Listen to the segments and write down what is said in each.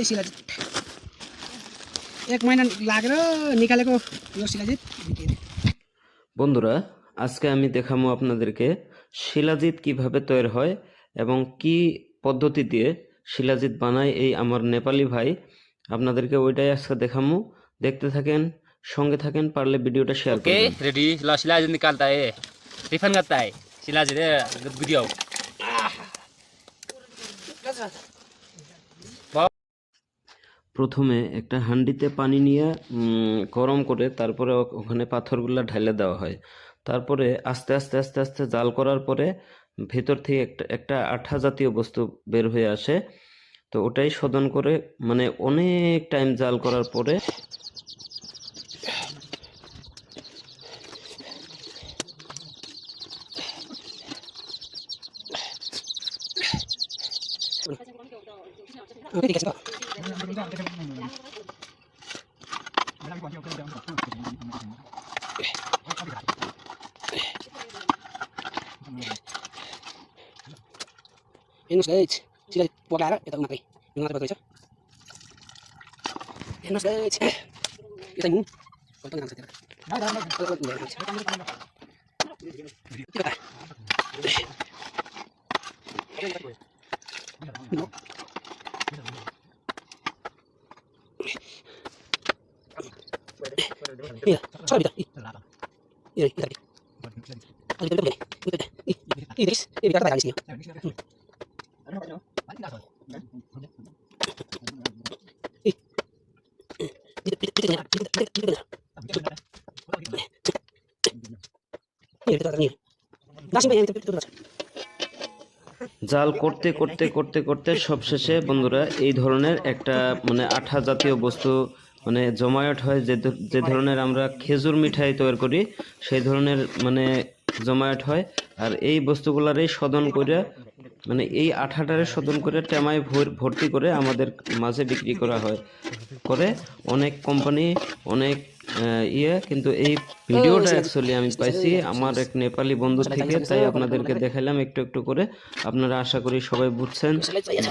शिलाजीत 1 महीना लागेर निकालेको यो शिलाजीत। বন্ধুরা আজকে আমি দেখাবো আপনাদেরকে শিলাজিৎ কিভাবে তৈরি হয় এবং কি পদ্ধতি দিয়ে শিলাজিৎ বানায় এই আমার নেপালি ভাই। আপনাদেরকে ওইটাই আজকে দেখাবো, দেখতে থাকেন, সঙ্গে থাকেন, পারলে ভিডিওটা শেয়ার করবেন। ओके रेडी ल शिलाजीत निकालता है, रिफाइन करता है शिलाजीत गुदियाओ। প্রথমে একটা হাঁডিতে পানি নিয়ে গরম করে তারপরে ওখানে পাথরগুলো ঢেলে দেওয়া হয়। তারপরে আস্তে আস্তে আস্তে আস্তে জাল করার পরে ভেতর থেকে একটা আঠা জাতীয় বস্তু বের হয়ে আসে। তো ওটাই শোধন করে মানে অনেক টাইম জাল করার পরে ठीक है हेर्नुहोस् गाइस सिलाइ पकाएर यता उनीहरुकै ढुङ्गा पकाइछ। हेर्नुहोस् गाइस यता हिउँ कस्तो नाम छ त्यहाँ জাল করতে করতে করতে করতে সবশেষে বন্ধুরা এই ধরনের একটা মানে আঠা জাতীয় বস্তু মানে জমায়েত হয়, যে ধরনের আমরা খেজুর মিঠাই তৈরি করি সেই ধরনের মানে জমায়েত হয়। আর এই বস্তুগুলারই শোধন করে মানে এই আঠাটারে শোধন করে টেমায় ভর্তি করে আমাদের মাঝে বিক্রি করা হয় করে অনেক কোম্পানি অনেক কিন্তু এই ভিডিওটা অ্যাকচুয়ালি আমি পাইছি আমার এক নেপালি বন্ধু থেকে, তাই আপনাদেরকে দেখাইলাম একটু একটু করে। আপনারা আশা করি সবাই বুঝছেন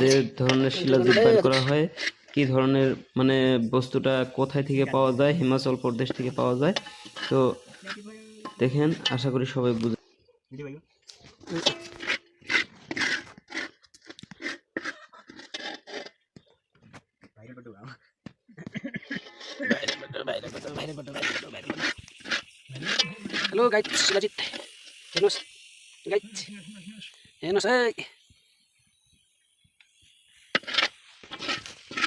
যে ধরনের শিলাজিৎ বের করা হয়, কি ধরনের মানে বস্তুটা কোথায় থেকে পাওয়া যায়, হিমাচল প্রদেশ থেকে পাওয়া যায়। তো দেখেন, আশা করি সবাই বুঝে। हेलो गाइस शिलाजीत हेर्नुहोस् गाइस हेर्नुहोस् है